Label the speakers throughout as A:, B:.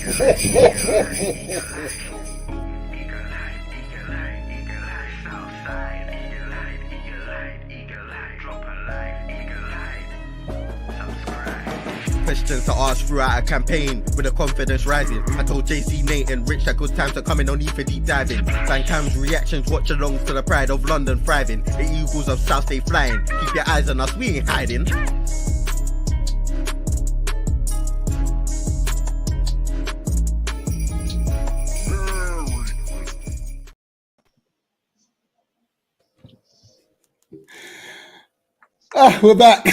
A: Questions to ask throughout a campaign with the confidence rising. I told JC, Nate and Rich that good times are coming, no need for deep diving. Fan cams, reactions, watch along to the pride of London thriving. The Eagles of South stay flying. Keep your eyes on us, we ain't hiding.
B: We're back.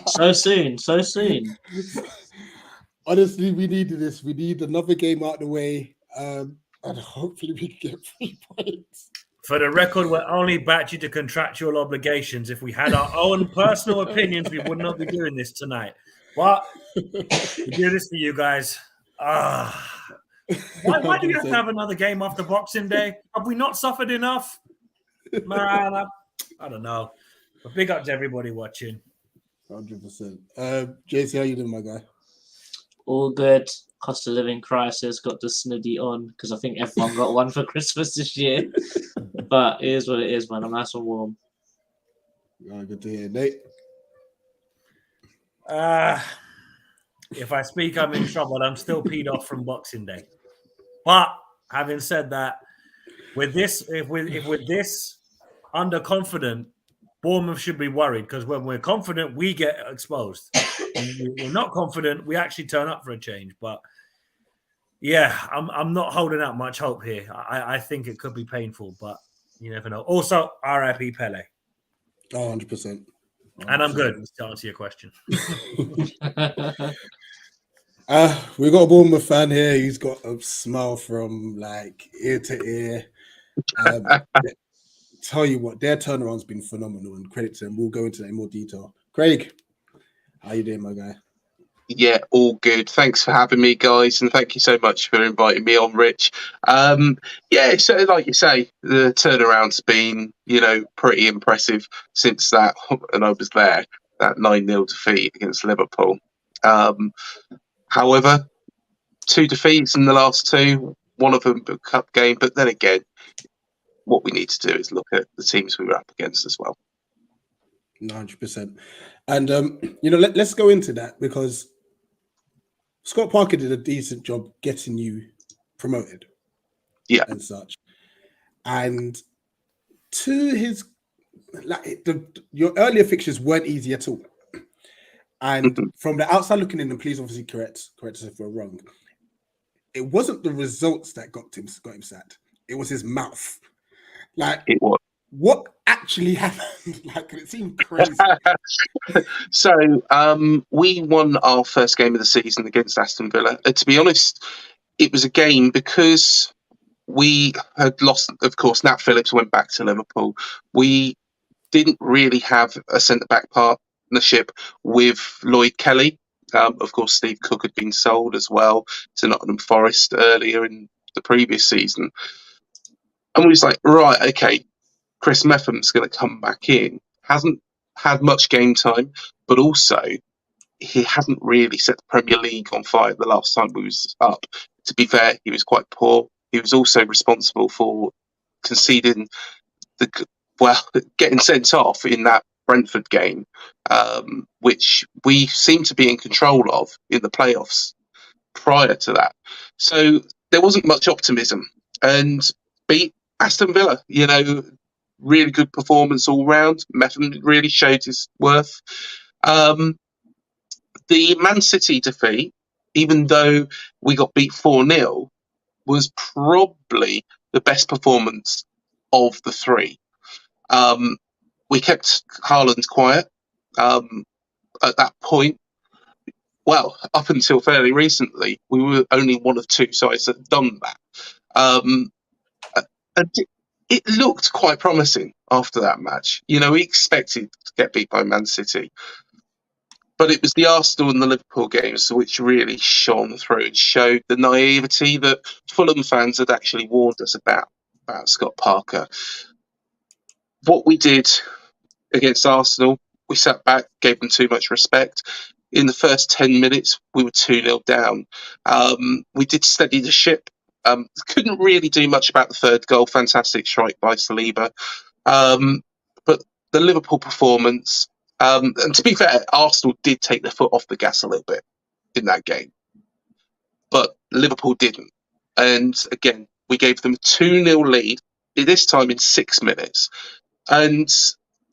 C: So soon.
B: Honestly, we needed this. We need another game out the way, and hopefully we can get 3 points.
D: For the record, we're only back due to contractual obligations. If we had our own personal opinions, we would not be doing this tonight. But we do this for you guys. Why do we have to have another game after Boxing Day? Have we not suffered enough? Man, I don't know. But big up to everybody watching.
B: 100%. JC, how you doing, my guy?
C: All good. Cost of living crisis. Got the sniddy on because I think everyone got one for Christmas this year. But it is what it is, man. I'm nice and warm.
B: Good to hear, Nate.
D: If I speak, I'm in trouble. I'm still peed off from Boxing Day. But having said that, with this, if we're this underconfident, Bournemouth should be worried because when we're confident, we get exposed. When we're not confident, we actually turn up for a change. But yeah, I'm not holding out much hope here. I think it could be painful, but you never know. Also, RIP Pele.
B: 100%.
D: And I'm good to answer your question.
B: We got a Bournemouth fan here. He's got a smile from like ear to ear. Tell you what, their turnaround's been phenomenal, and credit to them. We'll go into that in more detail. Craig, how you doing, my guy?
E: Yeah, all good. Thanks for having me, guys, and thank you so much for inviting me on, Rich. Yeah, so like you say, the turnaround's been, pretty impressive since that, and I was there, that 9-0 defeat against Liverpool. However, 2 defeats in the last 2, one of them a cup game, but then again, what we need to do is look at the teams we were up against as well.
B: 100%. And, let's go into that because Scott Parker did a decent job getting you promoted.
E: Yeah.
B: And such. And to his, your earlier fixtures weren't easy at all. And from the outside looking in, and please obviously correct us if we're wrong, it wasn't the results that got him sacked. It was his mouth. Like,
E: it was.
B: What actually happened? Like, it seemed crazy.
E: So, we won our first game of the season against Aston Villa. To be honest, it was a game because we had lost, of course, Nat Phillips went back to Liverpool. We didn't really have a centre-back partnership with Lloyd Kelly. Of course, Steve Cook had been sold as well to Nottingham Forest earlier in the previous season. And we was like, right, okay, Chris Metham's going to come back in. Hasn't had much game time, but also he hasn't really set the Premier League on fire the last time we was up. To be fair, he was quite poor. He was also responsible for conceding getting sent off in that Brentford game, which we seemed to be in control of in the playoffs prior to that. So there wasn't much optimism. And beat Aston Villa, really good performance all round. Metham really showed his worth. The Man City defeat, even though we got beat 4-0, was probably the best performance of the 3. We kept Haaland quiet at that point. Well, up until fairly recently, we were only one of 2 sides that had done that. And it looked quite promising after that match. We expected to get beat by Man City. But it was the Arsenal and the Liverpool games which really shone through and showed the naivety that Fulham fans had actually warned us about Scott Parker. What we did against Arsenal, we sat back, gave them too much respect. in the first 10 minutes, we were 2-0 down. We did steady the ship. Couldn't really do much about the third goal. Fantastic strike by Saliba. But the Liverpool performance, and to be fair, Arsenal did take their foot off the gas a little bit in that game. But Liverpool didn't. And again, we gave them a 2-0 lead, this time in 6 minutes. And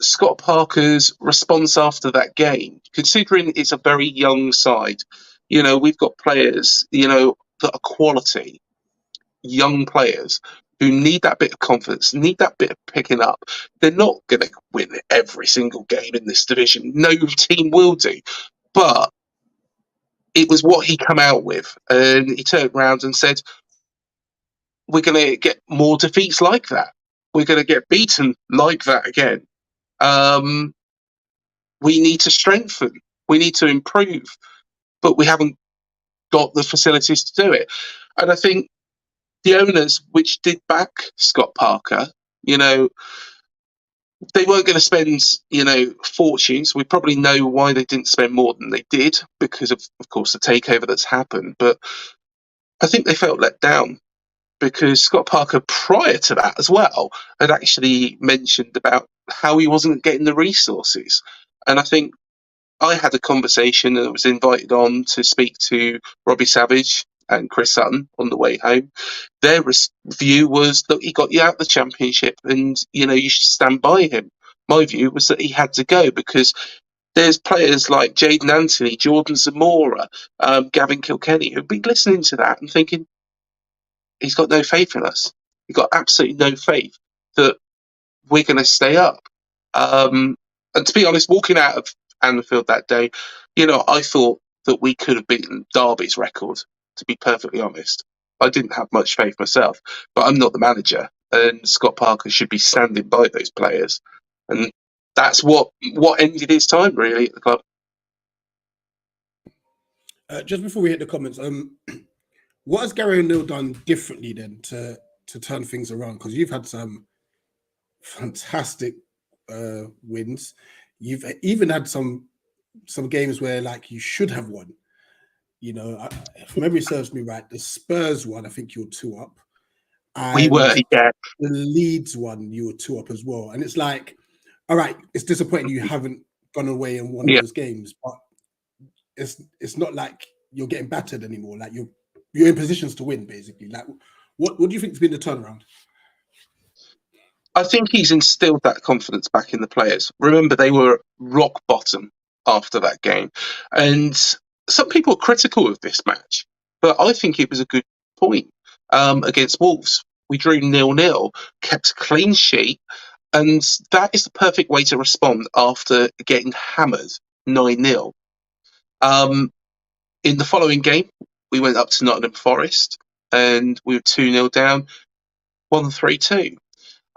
E: Scott Parker's response after that game, considering it's a very young side, we've got players, that are quality, young players who need that bit of confidence, need that bit of picking up. They're not going to win every single game in this division. No team will do. But it was what he come out with. And he turned around and said, we're going to get more defeats like that. We're going to get beaten like that again. We need to strengthen. We need to improve. But we haven't got the facilities to do it. And I think the owners, which did back Scott Parker, they weren't going to spend, fortunes. We probably know why they didn't spend more than they did because of course, the takeover that's happened. But I think they felt let down because Scott Parker, prior to that as well, had actually mentioned about how he wasn't getting the resources. And I think I had a conversation and was invited on to speak to Robbie Savage and Chris Sutton on the way home. Their view was that he got you out the Championship and, you should stand by him. My view was that he had to go because there's players like Jadon Anthony, Jordan Zamora, Gavin Kilkenny, who've been listening to that and thinking, he's got no faith in us. He's got absolutely no faith that we're going to stay up. And to be honest, walking out of Anfield that day, I thought that we could have beaten Derby's record, to be perfectly honest. I didn't have much faith myself, but I'm not the manager, and Scott Parker should be standing by those players. And that's what ended his time, really, at the club.
B: Just before we hit the comments, what has Gary O'Neill done differently then to turn things around? Because you've had some fantastic wins. You've even had some games where you should have won. If memory serves me right, the Spurs one, I think you were 2 up. And
E: we were, yeah.
B: The Leeds one, you were 2 up as well. And it's all right, it's disappointing you haven't gone away and won those games, but it's not like you're getting battered anymore. You're in positions to win, basically. What do you think has been the turnaround?
E: I think he's instilled that confidence back in the players. Remember, they were rock bottom after that game. And some people are critical of this match, but I think it was a good point against Wolves. We drew 0-0, kept a clean sheet, and that is the perfect way to respond after getting hammered 9-0. In the following game, we went up to Nottingham Forest, and we were 2-0 down, won 3-2.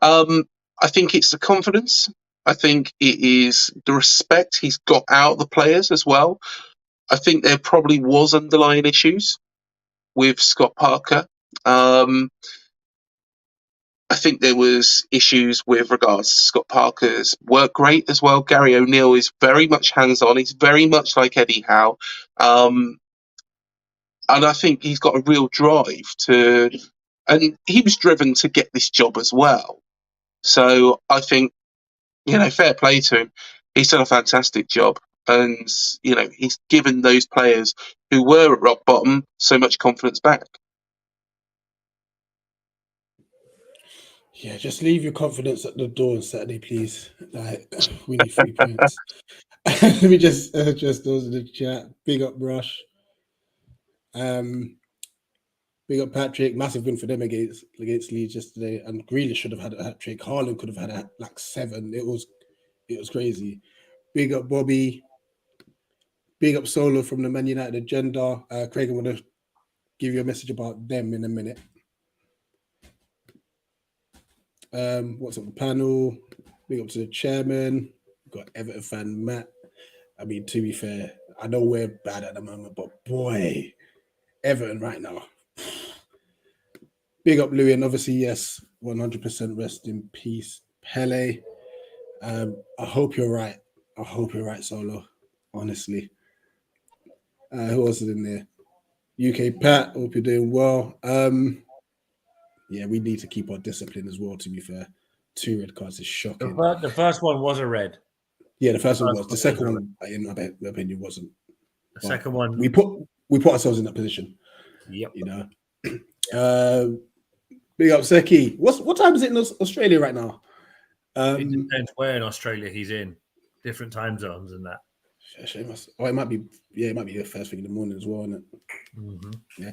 E: I think it's the confidence. I think it is the respect he's got out of the players as well. I think there probably was underlying issues with Scott Parker. I think there was issues with regards to Scott Parker's work rate as well. Gary O'Neill is very much hands-on. He's very much like Eddie Howe. And I think he's got a real drive and he was driven to get this job as well. So I think, fair play to him. He's done a fantastic job. And, he's given those players who were at rock bottom so much confidence back.
B: Yeah, just leave your confidence at the door on Saturday, please. We need 3 points. Let me just those in the chat. Big up Rush. Big up Patrick. Massive win for them against Leeds yesterday. And Grealish should have had a hat trick. Haaland could have had 7. It was crazy. Big up Bobby. Big up Solo from the Man United Agenda. Craig, I'm going to give you a message about them in a minute. What's up the panel? Big up to the chairman. We've got Everton fan Matt. I mean, to be fair, I know we're bad at the moment, but boy, Everton right now. Big up Louis, and obviously, yes, 100% rest in peace, Pele. I hope you're right. I hope you're right, Solo. Honestly, Who else is in there? UK Pat, hope you're doing well. Yeah, we need to keep our discipline as well, to be fair. 2 red cards is shocking.
D: The first one was a red.
B: Yeah, the first one was. The second one, in my opinion, wasn't.
D: The second one,
B: we put ourselves in that position.
D: Yep.
B: You know. Big up Seki. What time is it in Australia right now?
D: it depends where in Australia he's in. Different time zones and that.
B: It might be. Yeah, it might be the first thing in the morning as well, isn't it?
D: Mm-hmm.
B: Yeah.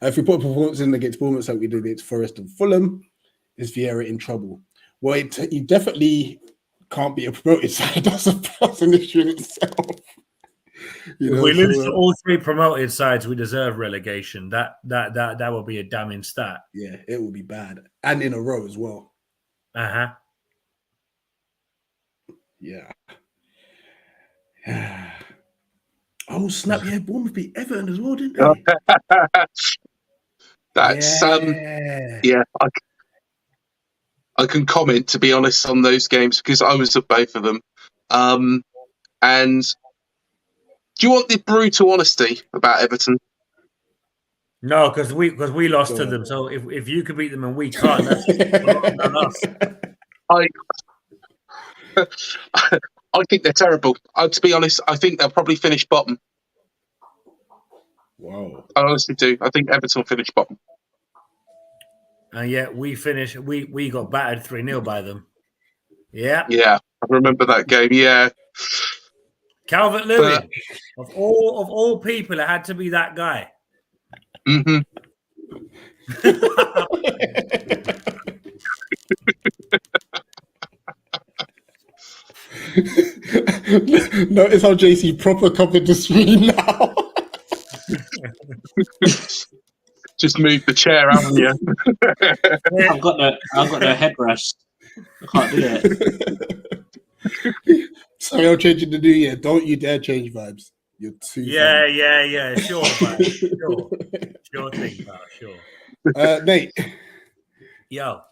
B: If we put a performance in against Bournemouth, like we did against Forest and Fulham, is Vieira in trouble? Well, he definitely can't be a promoted side. That's an issue in itself.
D: If we lose to all 3 promoted sides, we deserve relegation. That will be a damning stat.
B: Yeah, it will be bad, and in a row as well.
D: Uh-huh.
B: Yeah. Oh snap! Yeah, Bournemouth beat Everton as well, didn't they?
E: That's I can comment, to be honest, on those games because I was at both of them. And do you want the brutal honesty about Everton?
D: No, because we lost to them. So if you could beat them and we can't, that's on us.
E: I think they're terrible. To be honest, I think they'll probably finish bottom.
B: Wow.
E: I honestly do. I think Everton will finish bottom.
D: And yet we got battered 3-0 by them. Yeah.
E: Yeah, I remember that game. Yeah.
D: Calvert-Lewin. Of all people, it had to be that guy.
E: Mm-hmm.
B: Notice how JC proper covered the screen now.
E: Just move the chair, haven't you?
C: I've got no headrest. I can't do it.
B: Sorry, I'm changing the new year. Don't you dare change vibes. You're too.
D: Yeah. Sure, man. Sure thing, pal. Sure.
B: Nate.
D: Yo.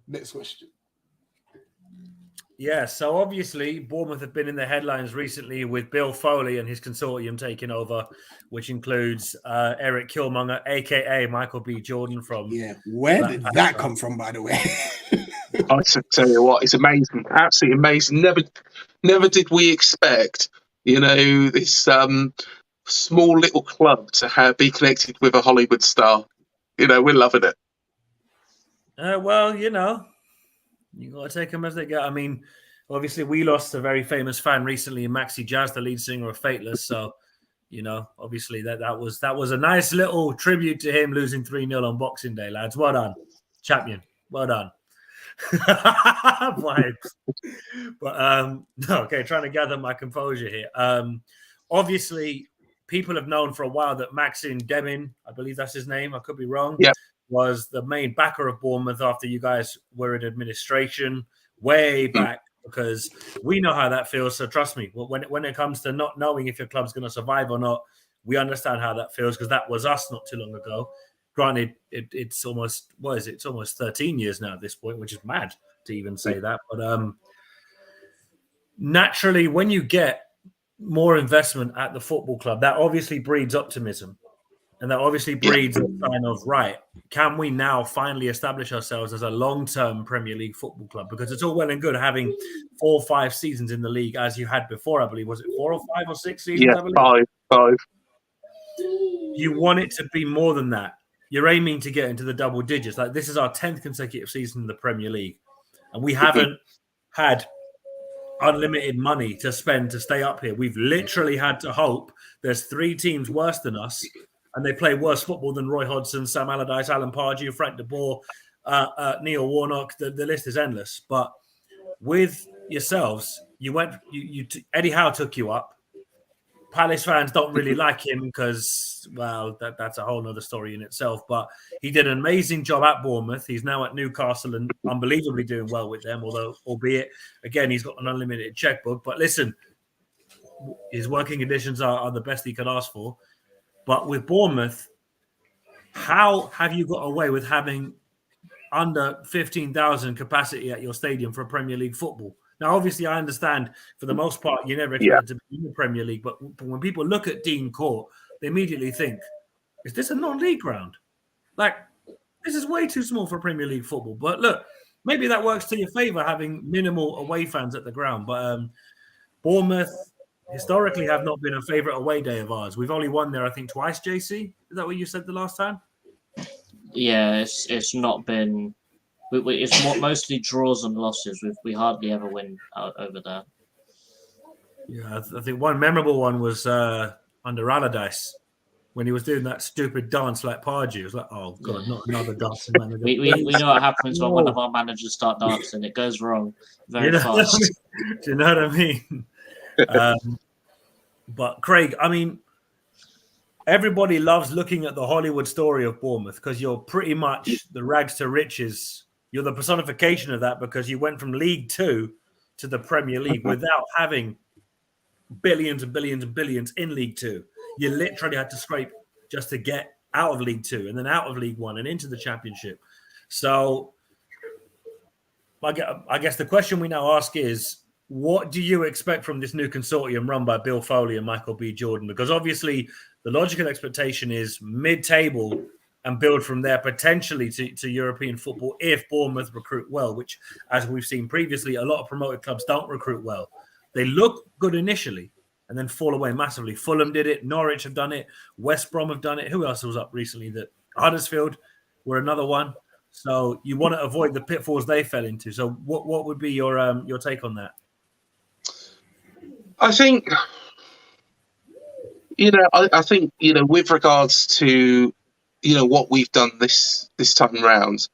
B: Next question.
D: Yeah, so obviously Bournemouth have been in the headlines recently with Bill Foley and his consortium taking over, which includes Eric Killmonger, aka Michael B. Jordan from.
B: Yeah, where did that come from, by the way?
E: I tell you what, it's amazing, absolutely amazing. Never did we expect, this small little club to be connected with a Hollywood star. We're loving it.
D: Well, you got to take them as they go. I mean, obviously, we lost a very famous fan recently, Maxi Jazz, the lead singer of Fateless. So, obviously that was a nice little tribute to him losing 3-0 on Boxing Day, lads. Well done, champion. Well done. Vibes. But okay, trying to gather my composure here. Obviously, people have known for a while that Maxine Demin, I believe that's his name, I could be wrong, was the main backer of Bournemouth after you guys were in administration way back, because we know how that feels. So trust me, when it comes to not knowing if your club's going to survive or not, we understand how that feels, because that was us not too long ago. Granted, it's almost, it's almost 13 years now at this point, which is mad to even say that. But naturally, when you get more investment at the football club, that obviously breeds optimism. And that obviously breeds a sign of, right, can we now finally establish ourselves as a long-term Premier League football club? Because it's all well and good having 4 or 5 seasons in the league as you had before, I believe. Was it 4 or 5 or 6 seasons?
E: Yeah,
D: I believe?
E: 5.
D: You want it to be more than that. You're aiming to get into the double digits. Like, this is our 10th consecutive season in the Premier League. And we haven't had unlimited money to spend to stay up here. We've literally had to hope there's 3 teams worse than us, and they play worse football than Roy Hodgson, Sam Allardyce, Alan Pardew, Frank de Boer, Neil Warnock. The list is endless. But with yourselves, Eddie Howe took you up. Palace fans don't really like him because, well, that's a whole other story in itself. But he did an amazing job at Bournemouth. He's now at Newcastle and unbelievably doing well with them, albeit, again, he's got an unlimited checkbook. But listen, his working conditions are the best he could ask for. But with Bournemouth, how have you got away with having under 15,000 capacity at your stadium for Premier League football? Now, obviously, I understand for the most part, you never expect to be in the Premier League. But when people look at Dean Court, they immediately think, is this a non-league ground? Like, this is way too small for Premier League football. But look, maybe that works to your favour, having minimal away fans at the ground. But Bournemouth historically have not been a favourite away day of ours. We've only won there, I think, twice, JC. Is that what you said the last time?
C: Yeah, it's not been... It's mostly draws and losses. We hardly ever win over there.
D: Yeah, I think one memorable one was under Allardyce when he was doing that stupid dance like Pardew. It was like, oh god, not another dancing manager.
C: We know what happens when one of our managers start dancing. It goes wrong very fast.
D: Do you know what I mean? But Craig, I mean, everybody loves looking at the Hollywood story of Bournemouth because you're pretty much the rags to riches. You're the personification of that because you went from League Two to the Premier League without having billions and billions and billions in League Two. You literally had to scrape just to get out of League Two and then out of League One and into the Championship. So I guess the question we now ask is, what do you expect from this new consortium run by Bill Foley and Michael B. Jordan? Because obviously the logical expectation is mid-table and build from there potentially to European football if Bournemouth recruit well, which, as we've seen previously, a lot of promoted clubs don't recruit well. They look good initially and then fall away massively. Fulham did it. Norwich have done it. West Brom have done it. Who else was up recently? Huddersfield were another one. So you want to avoid the pitfalls they fell into. So what would be your take on that?
E: I think, I think, with regards to, what we've done this time round,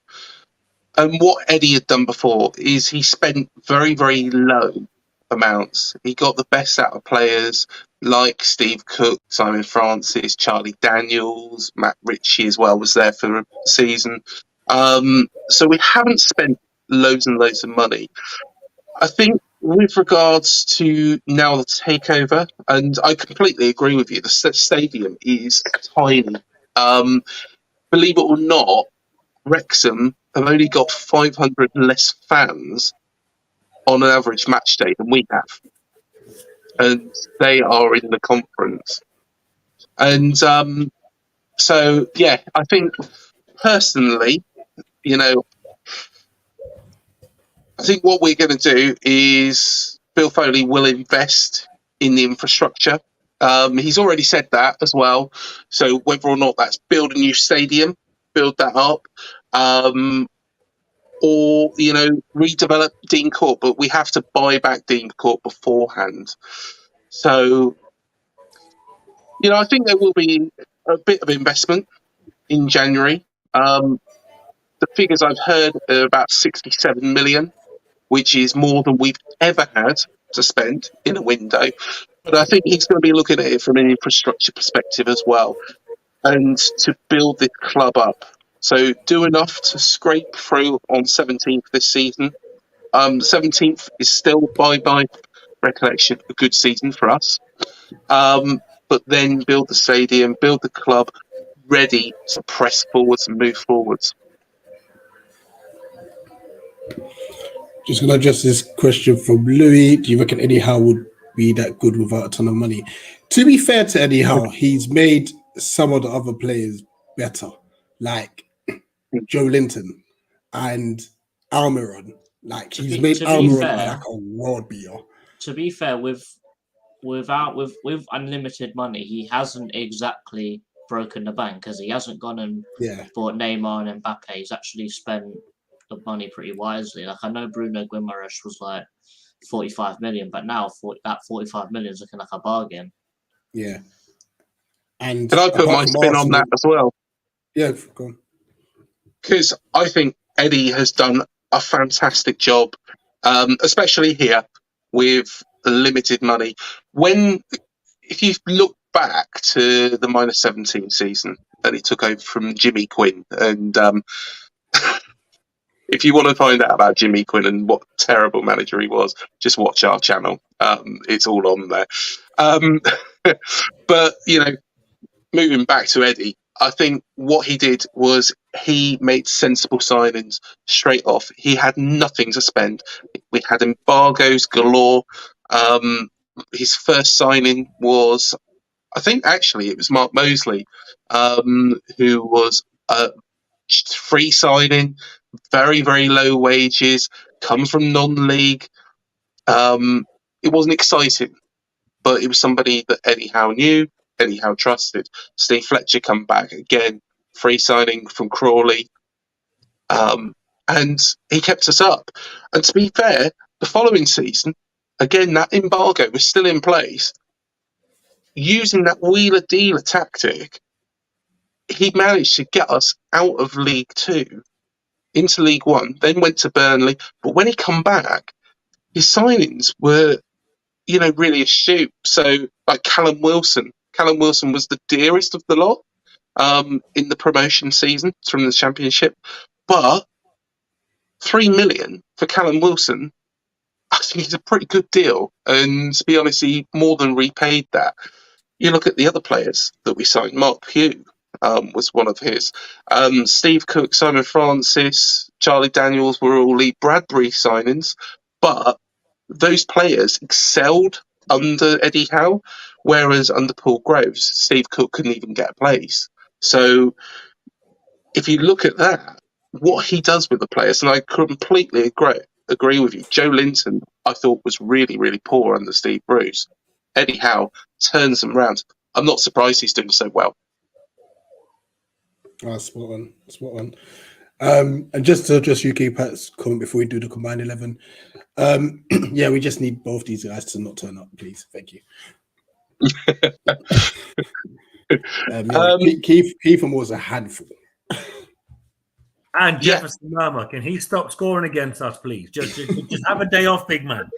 E: and what Eddie had done before is he spent very, very low amounts. He got the best out of players like Steve Cook, Simon Francis, Charlie Daniels, Matt Ritchie as well was there for a season. So we haven't spent loads and loads of money. I think with regards to now the takeover, and I completely agree with you, the stadium is tiny. Believe it or not, Wrexham have only got 500 less fans on an average match day than we have. And they are in the conference. And so, yeah, I think personally, I think what we're going to do is Bill Foley will invest in the infrastructure. He's already said that as well. So whether or not that's build a new stadium, build that up, or, redevelop Dean Court, but we have to buy back Dean Court beforehand. So, I think there will be a bit of investment in January. The figures I've heard are about 67 million, which is more than we've ever had to spend in a window. But I think he's going to be looking at it from an infrastructure perspective as well, and to build this club up. So do enough to scrape through on 17th this season. 17th is still, by my recollection, a good season for us. But then build the stadium, build the club ready to press forwards and move forwards.
B: Just going to address this question from Louis. Do you reckon Eddie Howe would be that good without a ton of money? To be fair to Eddie Howe, he's made some of the other players better, like Joe Linton and Almiron. Like, he's made Almiron like a world beater.
C: To be fair, with unlimited money, he hasn't exactly broken the bank, because he hasn't gone and bought Neymar and Mbappe. He's actually spent the money pretty wisely. Like, I know Bruno Guimaraes was like 45 million, but now that 45 million is looking like a bargain.
B: Yeah. And
E: can I put my spin on that as well?
B: Yeah, go on.
E: Because I think Eddie has done a fantastic job, especially here with the limited money. If you look back to the -17 season that he took over from Jimmy Quinn, and if you want to find out about Jimmy Quinn and what terrible manager he was, just watch our channel. It's all on there. But, moving back to Eddie, I think what he did was he made sensible signings straight off. He had nothing to spend. We had embargoes galore. His first signing was, I think actually it was Mark Mosley, who was a free signing, very, very low wages, comes from non-league. It wasn't exciting, but it was somebody that Eddie Howe knew, Eddie Howe trusted. Steve Fletcher come back again, free signing from Crawley. And he kept us up. And to be fair, the following season, again, that embargo was still in place. Using that wheeler-dealer tactic, he managed to get us out of League Two into League One, then went to Burnley. But when he come back, his signings were, really astute. So, like Callum Wilson was the dearest of the lot in the promotion season from the Championship. But 3 million for Callum Wilson, I think it's a pretty good deal. And to be honest, he more than repaid that. You look at the other players that we signed. Mark Pugh was one of his. Steve Cook, Simon Francis, Charlie Daniels were all Lee Bradbury signings. But those players excelled under Eddie Howe, whereas under Paul Groves, Steve Cook couldn't even get a place. So if you look at that, what he does with the players, and I completely agree with you. Joe Linton, I thought, was really, really poor under Steve Bruce. Eddie Howe turns them around. I'm not surprised he's doing so well.
B: Oh, spot on. And just to address UK Pat's comment before we do the combined 11, yeah, we just need both these guys to not turn up, please. Thank you. Keith Moore's a handful.
D: And Jefferson Lerma, can he stop scoring against us, please? Just have a day off, big man.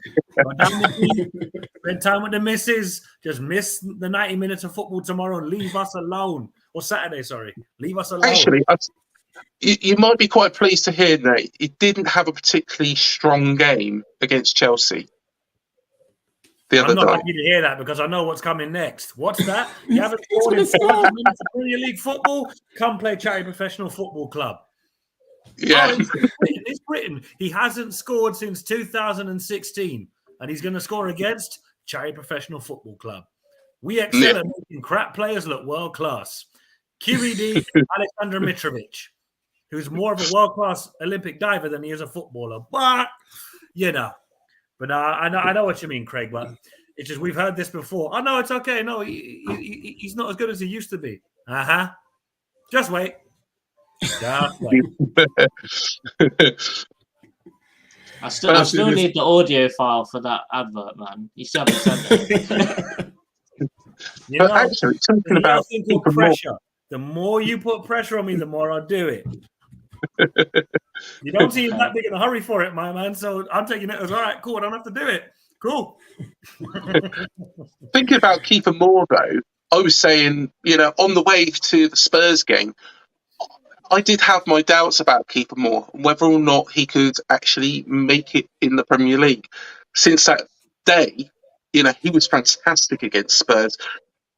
D: Spend time with the missus. Just miss the 90 minutes of football tomorrow and leave us alone. Or Saturday, sorry. Leave us alone.
E: Actually, you might be quite pleased to hear, Nate, he didn't have a particularly strong game against Chelsea the other
D: I'm not
E: day.
D: happy to hear that because I know what's coming next. What's that? You haven't scored in 40 minutes of Premier League football? Come play Charity Professional Football Club.
E: Yeah.
D: Oh, it's Britain. He hasn't scored since 2016, and he's going to score against Charity Professional Football Club. We excel at making crap players look world class. QED Alexander Mitrovic, who's more of a world class Olympic diver than he is a footballer. But I know what you mean, Craig. But it's just we've heard this before. Oh no, it's okay. No, he's not as good as he used to be. Just wait. I
C: still need the audio file for that advert, man. You still haven't sent it.
E: Actually, talking about
D: pressure. The more you put pressure on me, the more I'll do it. You don't seem that big in a hurry for it, my man. So I'm taking it as all right, cool. I don't have to do it. Cool.
E: Thinking about Kiefer Moore, though, I was saying, on the way to the Spurs game, I did have my doubts about Kiefer Moore, whether or not he could actually make it in the Premier League. Since that day, he was fantastic against Spurs.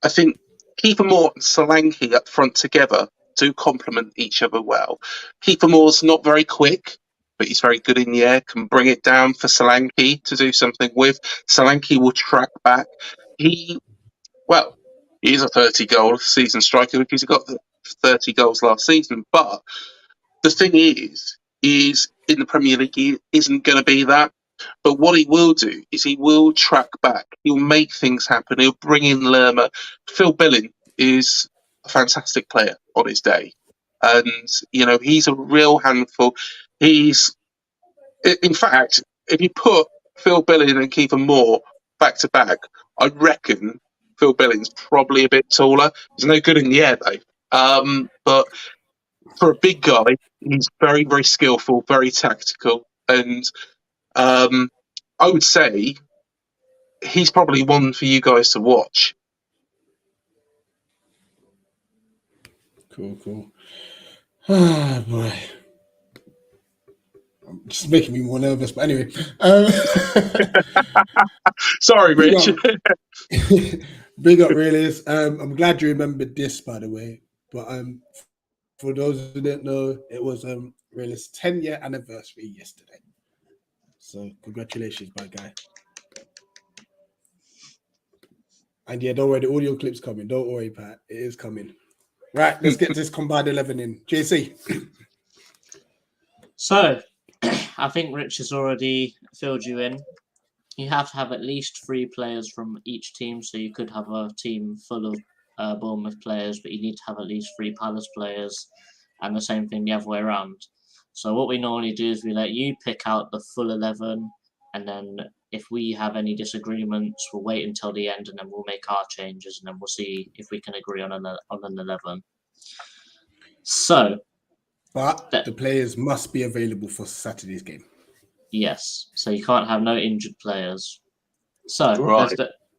E: I think Kiefer Moore and Solanke up front together do complement each other well. Kiefer Moore's not very quick, but he's very good in the air, can bring it down for Solanke to do something with. Solanke will track back. He's a 30-goal season striker because he got 30 goals last season. But the thing is in the Premier League, he isn't going to be that. But what he will do is he will track back. He'll make things happen. He'll bring in Lerma. Phil Billing is a fantastic player on his day. And, he's a real handful. In fact, if you put Phil Billing and Kiefer Moore back to back, I reckon Phil Billing's probably a bit taller. He's no good in the air, though. But for a big guy, he's very, very skillful, very tactical. And I would say he's probably one for you guys to watch.
B: Cool. Oh, boy. Just making me more nervous, but anyway.
E: Sorry, Rich.
B: Big up, Realist. I'm glad you remembered this, by the way. But for those who didn't know, it was Realist's 10-year anniversary yesterday. So congratulations, my guy. And yeah, don't worry, the audio clip's coming. Don't worry, Pat. It is coming. Right, let's get this combined 11 in. JC.
C: So, I think Rich has already filled you in. You have to have at least 3 players from each team, so you could have a team full of Bournemouth players, but you need to have at least 3 Palace players, and the same thing the other way around. So what we normally do is we let you pick out the full 11, and then if we have any disagreements, we'll wait until the end, and then we'll make our changes, and then we'll see if we can agree on an 11. So,
B: but the players must be available for Saturday's game.
C: Yes, so you can't have no injured players. So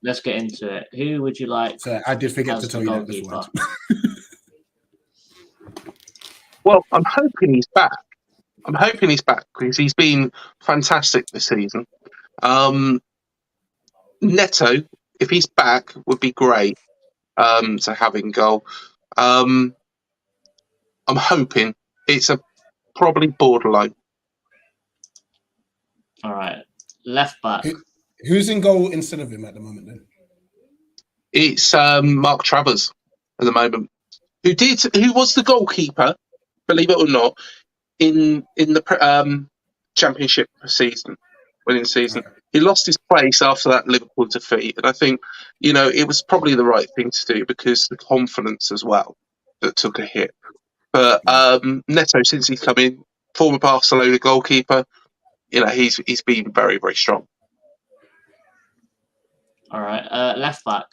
C: let's get into it. Who would you like?
B: So I did forget to tell you that beforehand.
E: Well, I'm hoping he's back. Because he's been fantastic this season. Neto, if he's back, would be great to have in goal. I'm hoping it's probably borderline.
C: All right, left back.
B: Who's in goal instead of him at the moment then?
E: It's Mark Travers at the moment, who was the goalkeeper, believe it or not, in the championship winning season. He lost his place after that Liverpool defeat, and I think it was probably the right thing to do because the confidence as well that took a hit. But Neto, since he's come in, former Barcelona goalkeeper, he's been very, very strong.
C: All right, left back.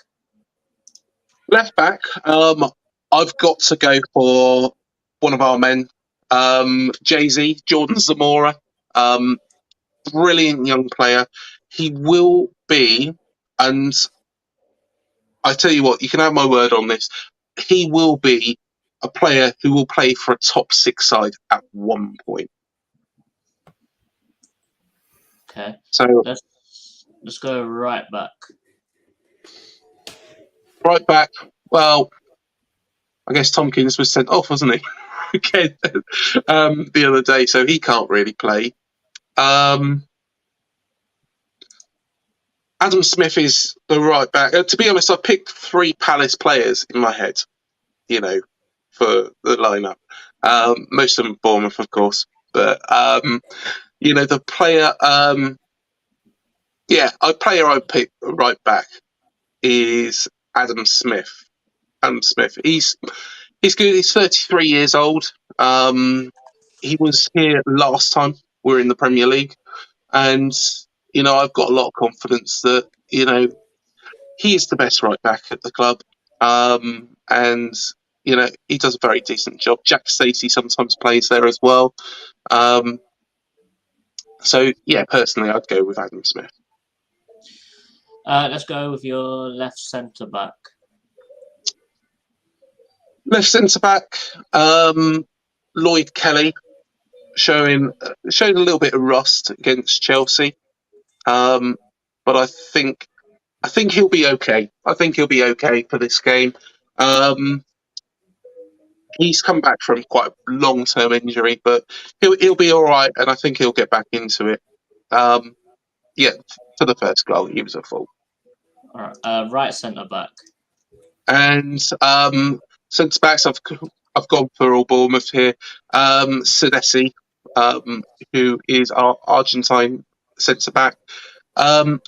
E: Left back, I've got to go for one of our men, Jay-Z, Jordan Zamora. Brilliant young player. He will be, and I tell you what, you can have my word on this, he will be a player who will play for a top 6 side at one point.
C: Okay.
E: So
C: let's go right back.
E: Right back. Well, I guess Tompkins was sent off, wasn't he? Again, the other day, so he can't really play. Adam Smith is the right back. To be honest, I picked 3 Palace players in my head, for the lineup. Most of them Bournemouth, of course, but the player. I picked right back is Adam Smith. He's good. He's 33 years old. He was here last time we were in the Premier League, and I've got a lot of confidence that he is the best right back at the club, and he does a very decent job. Jack Stacey sometimes plays there as well. So yeah, personally, I'd go with Adam Smith.
C: Let's go with your left centre back.
E: Left centre back, Lloyd Kelly, showing a little bit of rust against Chelsea, but I think he'll be okay. I think he'll be okay for this game. He's come back from quite a long-term injury, but he'll be all right, and I think he'll get back into it. For the first goal, he was a fool.
C: All right, right centre back.
E: And centre backs, I've gone for all Bournemouth here. Sidesi, who is our Argentine centre back,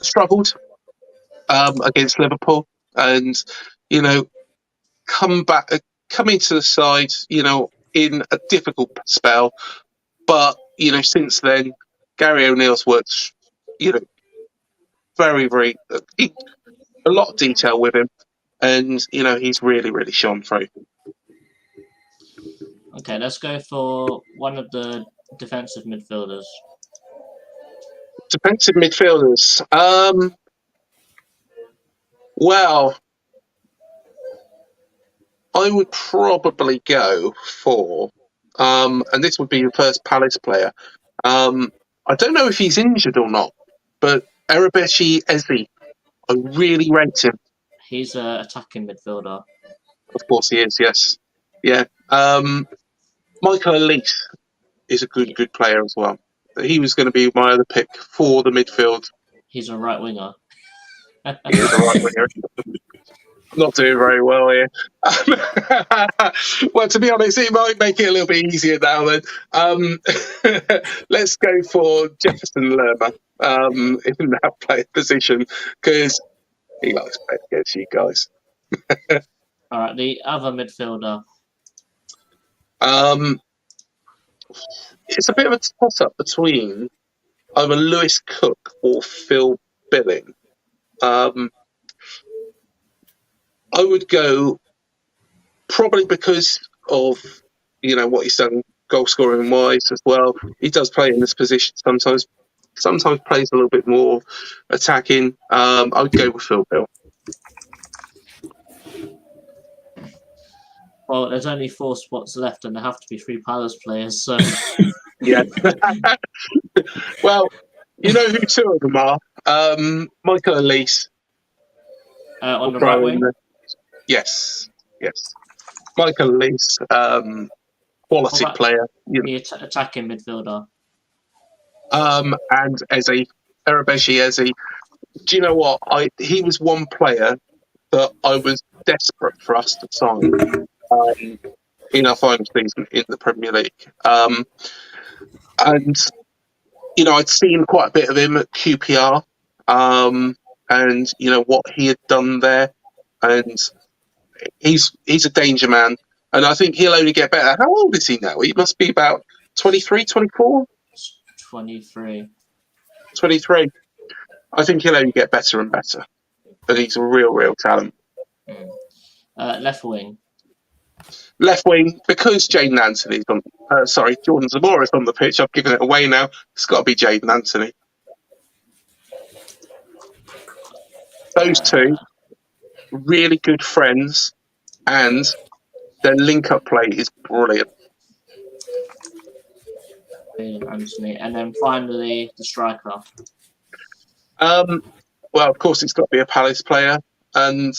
E: struggled against Liverpool, and come into the side, in a difficult spell, but since then, Gary O'Neill's worked, very, very a lot of detail with him, and he's really, really shone through.
C: Okay, let's go for one of the defensive midfielders.
E: Defensive midfielders. Well, I would probably go for, and this would be your first Palace player. I don't know if he's injured or not, but Erebechi Eze, I really rate him.
C: He's an attacking midfielder.
E: Of course he is, yes. Yeah. Michael Elise is a good player as well. He was going to be my other pick for the midfield.
C: He's a right winger.
E: He is a right winger. Not doing very well here. Well, to be honest, it might make it a little bit easier now then. Let's go for Jefferson Lerma in that player position because he likes playing against you guys.
C: All right, the other midfielder.
E: It's a bit of a toss-up between either Lewis Cook or Phil Billing. I would go probably because of what he's done goal scoring wise as well. He does play in this position sometimes plays a little bit more attacking. I would go with Phil Bill.
C: Well, there's only 4 spots left, and there have to be 3 Palace players. So
E: yeah. Well, you know who 2 of them are. Michael Elise
C: on the right wing.
E: Yes. Michael Elise, quality player.
C: The attacking midfielder.
E: And Eze, Arabeshi Eze. Do you know what? He was one player that I was desperate for us to sign in our final season in the Premier League. And I'd seen quite a bit of him at QPR, and what he had done there, and he's a danger man, and I think he'll only get better. How old is he now? He must be about 23, 24?
C: 23.
E: 23. I think he'll only get better and better, but he's a real talent.
C: Left wing.
E: Left wing, because Jordan Zamora is on the pitch. I've given it away now. It's got to be Jadon Anthony. Those 2, really good friends, and their link-up play is brilliant.
C: Anthony. And then finally, the striker.
E: Well, of course, it's got to be a Palace player, and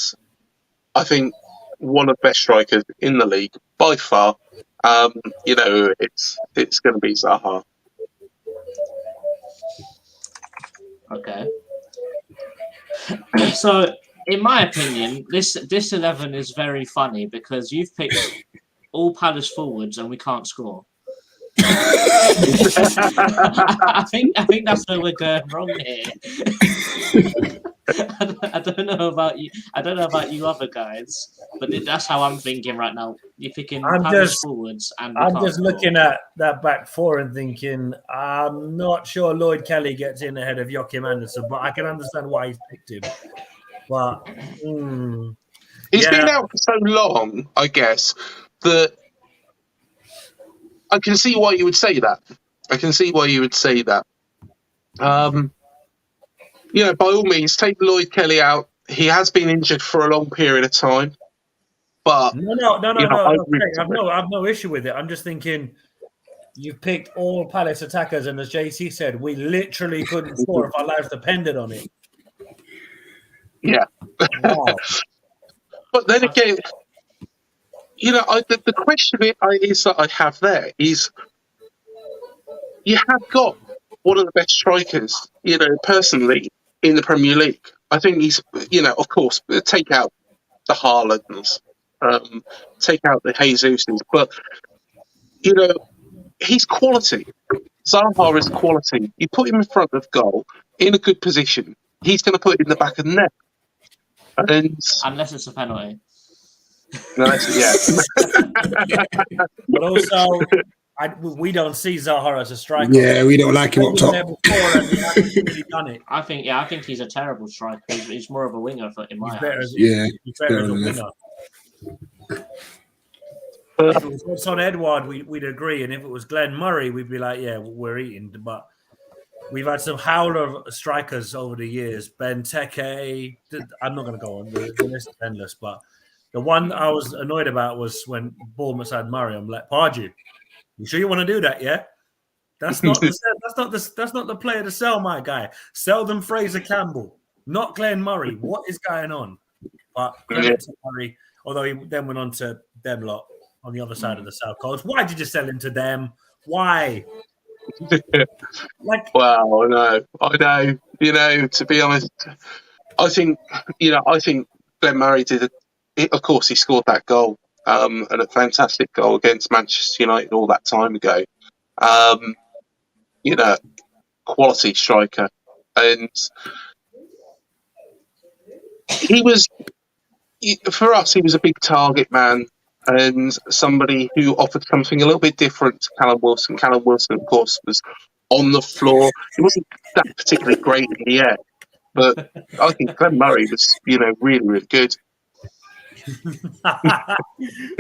E: I think one of the best strikers in the league by far. It's going to be Zaha.
C: Okay. So, in my opinion, this 11 is very funny because you've picked all Palace forwards and we can't score. I think that's where we're going wrong here. I don't know about you. I don't know about you other guys, but that's how I'm thinking right now. You're picking Palace forwards, and
D: I'm just looking at that back 4 and thinking I'm not sure Lloyd Kelly gets in ahead of Joachim Andersen, but I can understand why he's picked him. But
E: he's been out for so long, I guess, that I can see why you would say that. By all means, take Lloyd Kelly out. He has been injured for a long period of time. But
D: no. I've no issue with it. I'm just thinking you've picked all Palace attackers, and as JC said, we literally couldn't score if our lives depended on it.
E: Yeah.
D: Wow.
E: But then again, the question is that I have there is you have got one of the best strikers, personally, in the Premier League. I think he's, of course, take out the Haalands, take out the Jesuses, but, he's quality. Zaha is quality. You put him in front of goal, in a good position, he's going to put it in the back of the net.
C: Unless it's a penalty.
D: But also, we don't see Zaha as a striker.
B: Yeah, we don't like him up top.
D: Really done it.
C: I think he's a terrible striker. He's more of a winger in my eyes.
D: He's better as a winger. If it was on Edouard, we'd agree, and if it was Glenn Murray, we'd be like, yeah, we're eating. But we've had some howler strikers over the years. Benteke. I'm not going to go on. The list is endless, but the one I was annoyed about was when Bournemouth had Murray. I'm like, Pardew, you sure you want to do that? Yeah, that's not the player to sell, my guy. Sell them Fraser Campbell, not Glenn Murray. What is going on? But credit to Murray, although he then went on to them lot. on the other side of the South Coast. Why did you sell him to them? Why?
E: Well, I know. You know, to be honest, I think Glenn Murray did. Of course, he scored that goal, and a fantastic goal against Manchester United all that time ago. You know, quality striker, and he was, for us, he was a big target man and somebody who offered something a little bit different to Callum Wilson. Callum Wilson, of course, was on the floor. He wasn't that particularly great in the air, but I think Glenn Murray was, really, really good.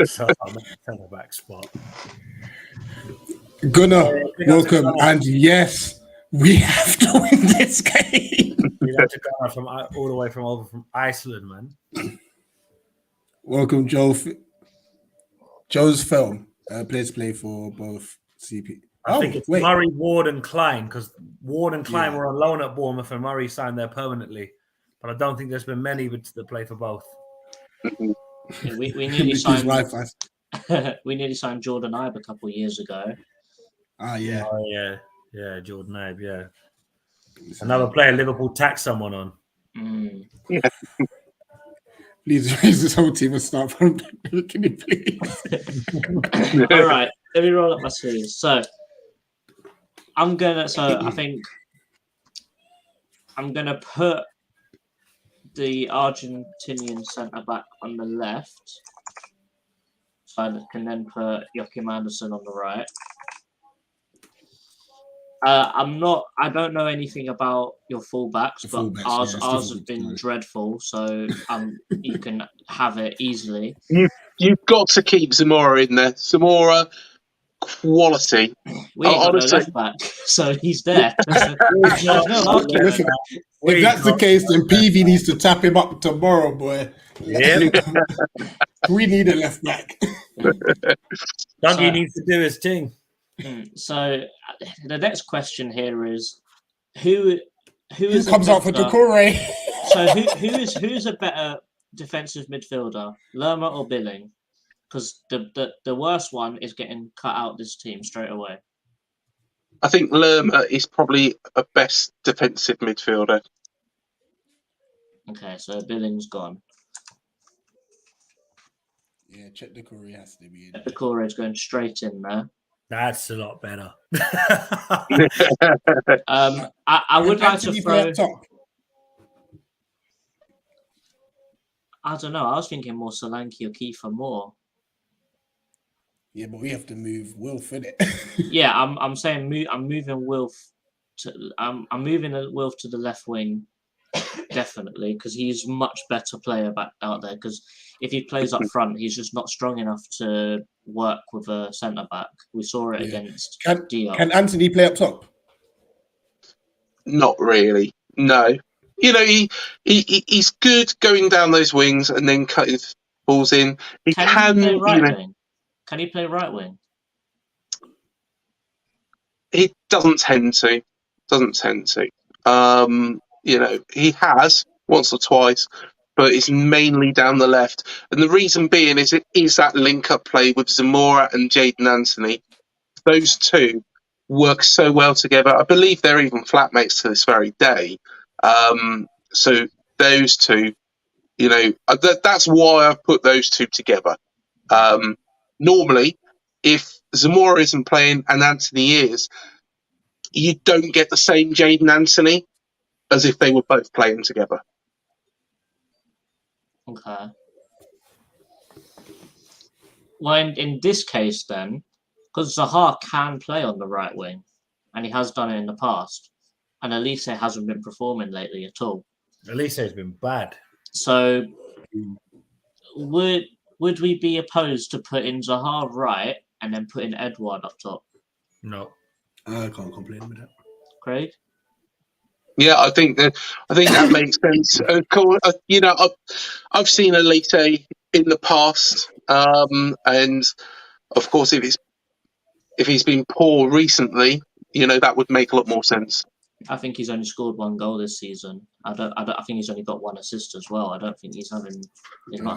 D: So I'm at the back spot.
B: Gunnar, welcome. And yes, we have to win this game.
D: We have to go from all the way from Iceland, man.
B: Welcome, Joe. Joe's film plays play for both CP.
D: I think it's Murray, Ward, and Klein, because Ward and Klein were on loan at Bournemouth and Murray signed there permanently. But I don't think there's been many that play for both.
C: Yeah, we nearly signed. We nearly signed Jordan Ibe a couple of years ago.
B: Ah, yeah.
D: Oh, yeah, Jordan Ibe, yeah. Another player Liverpool taxed someone on.
E: Yeah.
B: Please raise this whole team and start from can you please?
C: All right, let me roll up my sleeves. So I think I'm gonna put the Argentinian centre back on the left, so I can then put Joachim Andersen on the right. I don't know anything about your fullbacks, but ours have been dreadful, so you can have it easily.
E: You've got to keep Zamora in there. Zamora, quality.
C: We ain't got no left back, so he's there.
B: Listen, if that's the case, then PV needs to tap him up tomorrow, boy.
D: Yeah.
B: We need a left back.
D: Dougie needs to do his thing.
C: So the next question here is who
B: comes out for Decore?
C: So who's a better defensive midfielder, Lerma or Billing? Because the worst one is getting cut out this team straight away.
E: I think Lerma is probably a best defensive midfielder.
C: Okay, so Billing's gone.
B: Yeah, check Decore has to be in.
C: Decore is going straight in there.
D: That's a lot better.
C: I would like to throw. I don't know. I was thinking more Solanke or Kiefer Moore.
B: Yeah, but we have to move Wilf, innit?
C: Yeah, I'm saying I'm moving Wilf I'm moving Wilf to the left wing, definitely, because he's much better player back out there. Because if he plays up front, he's just not strong enough to work with a centre back. We saw it against Diop.
B: Can Anthony play up top?
E: Not really. No. He's good going down those wings and then cutting balls in. He can
C: play right wing? Can he play right wing?
E: He doesn't tend to. He has once or twice, but it's mainly down the left. And the reason being is it is that link-up play with Zamora and Jadon Anthony. Those two work so well together. I believe they're even flatmates to this very day. So those two, that's why I've put those two together. Normally, if Zamora isn't playing and Anthony is, you don't get the same Jadon Anthony as if they were both playing together.
C: Okay. Well, in this case, then, because Zaha can play on the right wing, and he has done it in the past, and Elise hasn't been performing lately at all.
D: Elise has been bad.
C: So, would we be opposed to putting Zaha right and then putting Edouard up top?
D: No.
B: I can't complain with that.
C: Craig?
E: Yeah, I think that makes sense. Of course, I've seen Elite in the past, and of course, if he's been poor recently, that would make a lot more sense.
C: I think he's only scored one goal this season. I think he's only got one assist as well. I don't think he's not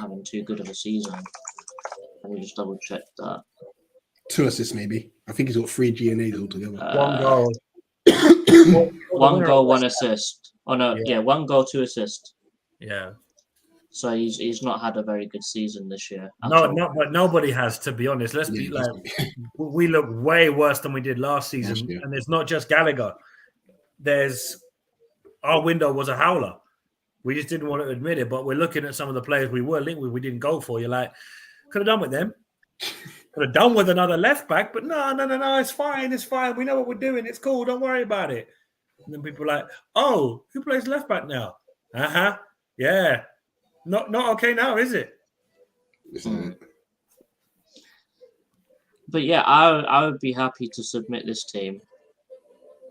C: having too good of a season. Let me just double check that.
B: 2 assists, maybe. I think he's got 3 GNAs altogether.
D: 1 goal.
C: One goal, 1 assist. Oh no, yeah, 1 goal, 2 assists.
D: Yeah.
C: So he's not had a very good season this year.
D: But nobody has, to be honest. Let's be like, we look way worse than we did last season, and it's not just Gallagher. Our window was a howler. We just didn't want to admit it, but we're looking at some of the players we were linked with, we didn't go for. You're like, could have done with them. Could have done with another left back, but no, it's fine. We know what we're doing. It's cool. Don't worry about it. And then people are like, oh, who plays left back now? Yeah. Not okay now, is it?
C: But yeah, I would be happy to submit this team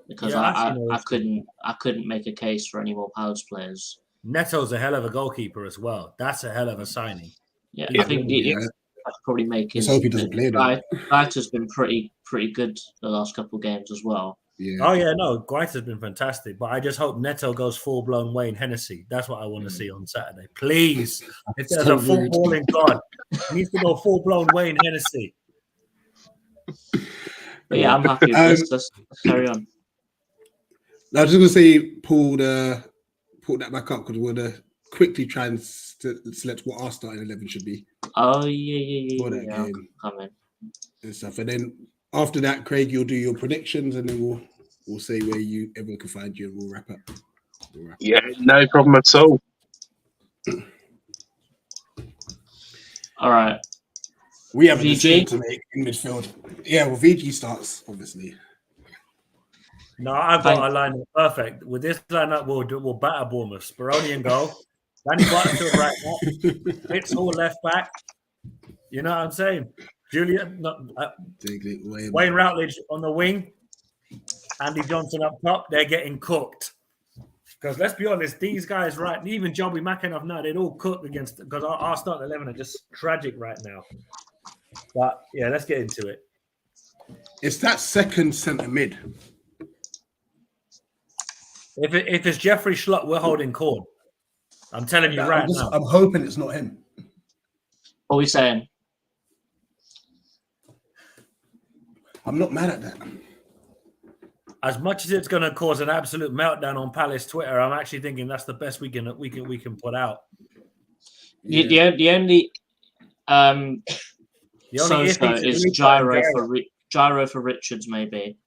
C: because I couldn't make a case for any more Palace players.
D: Neto's a hell of a goalkeeper as well. That's a hell of a signing.
C: Yeah, I think I'd probably make his.
B: Let's hope he doesn't play that.
C: Guaita's been pretty good the last couple of games as well.
B: Yeah.
D: Oh yeah, no, Guaita's been fantastic, but I just hope Neto goes full blown Wayne Hennessy. That's what I want to see on Saturday, please. If there's a footballing god, he needs to go full blown Wayne Hennessy.
C: But yeah, I'm happy with this. Let's carry on.
B: I was just gonna say, pull that back up because we're gonna quickly try and select what our starting 11 should be.
C: Oh yeah.
B: For that game.
C: Coming
B: and stuff, and then after that, Craig, you'll do your predictions, and then we'll say where everyone can find you, and we'll wrap up.
E: Yeah, no problem at all.
C: All right.
B: We have a
C: VG
B: decision to make in midfield. Yeah, well, VG starts obviously.
D: No, I've got a lineup perfect. With this lineup, we'll batter Bournemouth. Speroni and goal. Danny Butterfield right back. Fitz Hall left back. You know what I'm saying? Wayne Routledge on the wing. Andy Johnson up top. They're getting cooked. Because let's be honest, these guys, right, even Joby McEnough now, they'd all cook against, because our start 11 are just tragic right now. But yeah, let's get into it.
B: It's that second centre mid.
D: If it's Jeffrey Schlupp, we're holding court. I'm telling you now.
B: I'm hoping it's not him.
C: What are we saying?
B: I'm not mad at that.
D: As much as it's going to cause an absolute meltdown on Palace Twitter, I'm actually thinking that's the best we can put out.
C: Yeah. The only is Gyro for Richards, maybe.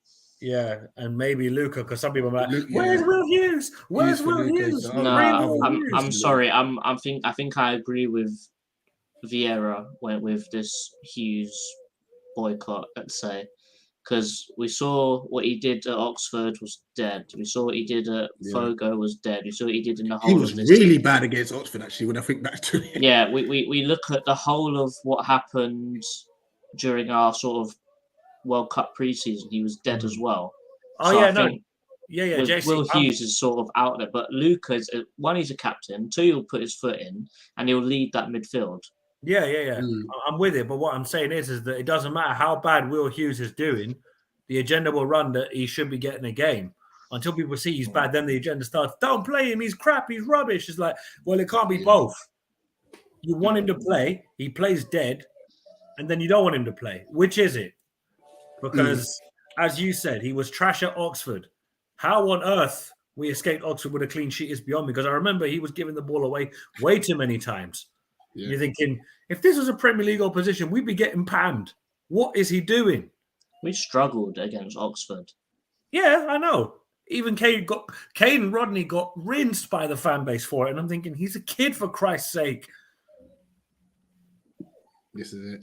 D: Yeah, and maybe Luca, because some people are like, "Where's Will Hughes? Where's Will Hughes?"
C: No, I'm sorry. I think I agree with Vieira with this Hughes boycott. Let's say, because we saw what he did at Oxford was dead. We saw what he did at Fogo was dead. We saw what he did in the whole.
B: He was really bad against Oxford, actually. When I think back to it.
C: Yeah, we look at the whole of what happened during our sort of World Cup preseason. He was dead as well.
D: Oh,
C: so
D: yeah,
C: I think
D: JC,
C: Will Hughes is sort of out there, but Luca is one. He's a captain. 2, he'll put his foot in and he'll lead that midfield.
D: Yeah. I'm with it, but what I'm saying is that it doesn't matter how bad Will Hughes is doing. The agenda will run that he should be getting a game. Until people see he's bad, then the agenda starts. Don't play him. He's crap. He's rubbish. It's like, well, it can't be both. You want him to play. He plays dead, and then you don't want him to play. Which is it? Because, as you said, he was trash at Oxford. How on earth we escaped Oxford with a clean sheet is beyond me. Because I remember he was giving the ball away way too many times. Yeah. You're thinking, if this was a Premier League opposition, we'd be getting panned. What is he doing?
C: We struggled against Oxford.
D: Yeah, I know. Even Kane and Rodney got rinsed by the fan base for it. And I'm thinking, he's a kid, for Christ's sake.
B: This is it.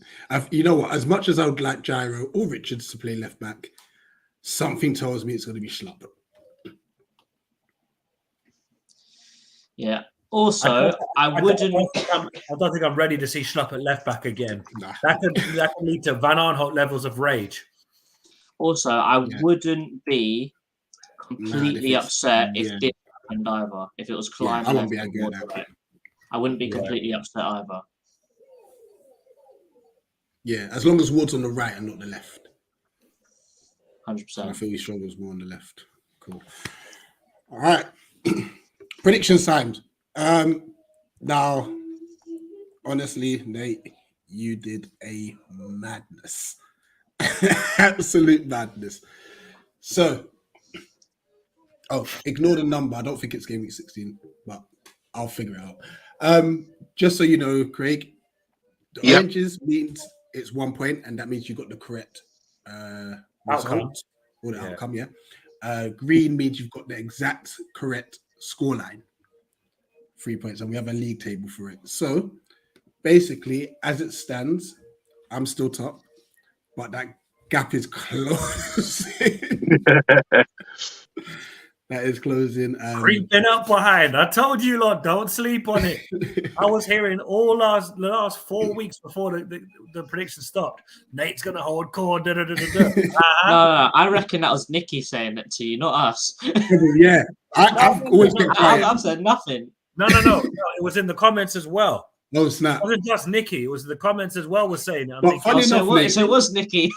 B: You know what? As much as I would like Gyro or Richards to play left back, something tells me it's going to be Schlupp.
C: Yeah. Also, I don't
D: think I'm ready to see Schlupp at left back again. Nah. That could lead to Van Aanholt levels of rage.
C: Also, I wouldn't be completely upset if this happened either. If it was Klein,
B: I wouldn't be angry at that.
C: Right. I wouldn't be completely upset either.
B: Yeah, as long as Ward's on the right and not the left.
C: 100%.
B: I feel he struggles more on the left. Cool. All right. Predictions times. Now, honestly, Nate, you did a madness. Absolute madness. So, ignore the number. I don't think it's game week 16, but I'll figure it out. Just so you know, Craig, the oranges means it's 1 point, and that means you got the correct result or the outcome, green means you've got the exact correct scoreline, 3 points, and we have a league table for it. So basically, as it stands, I'm still top, but that gap is closing. That is closing.
D: Creeping up behind. I told you, lot, don't sleep on it. I was hearing all the last 4 weeks before the prediction stopped. Nate's going to hold court. No,
C: I reckon that was Nicky saying it to you, not us.
B: Yeah. I've always been quiet.
C: I've said nothing.
D: No. It was in the comments as well.
B: No, snap.
D: It wasn't just Nicky. It was the comments as well was saying it.
B: But funny enough, Nate,
C: so it was Nicky.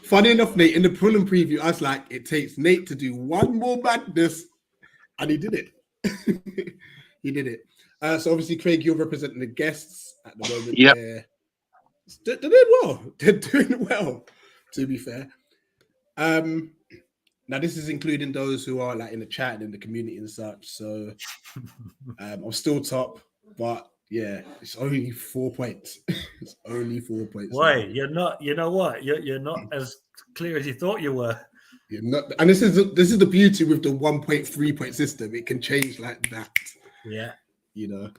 B: Funny enough, Nate, in the Fulham preview, I was like, it takes Nate to do one more madness, and he did it. He did it. So obviously, Craig, you're representing the guests at the moment.
E: Yeah.
B: They're doing well. They're doing well, to be fair. Now, this is including those who are like in the chat and in the community and such. So I'm still top, but yeah, it's only 4 points. It's only 4 points.
D: Wait, you're not. You know what? You're not as clear as you thought you were.
B: You're not, and this is the beauty with the 1.3 point system. It can change like that.
D: Yeah,
B: you know.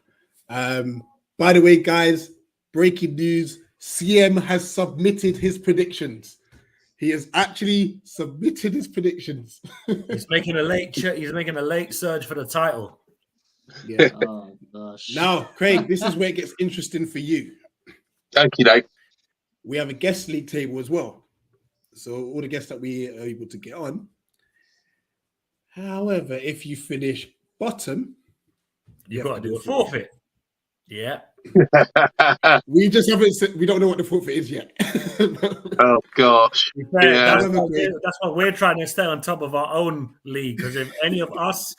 B: By the way, guys, breaking news: CM has submitted his predictions. He has actually submitted his predictions.
D: He's making a late. He's making a late surge for the title.
B: Yeah.
C: Oh gosh.
B: Now, Craig, this is where it gets interesting for you.
E: Okie doke.
B: We have a guest league table as well. So all the guests that we are able to get on. However, if you finish bottom,
D: You've got to do a forfeit. Yeah.
B: We just haven't. We don't know what the forfeit is yet.
E: Oh gosh.
D: Yeah. That's why we're trying to stay on top of our own league. Because if any of us,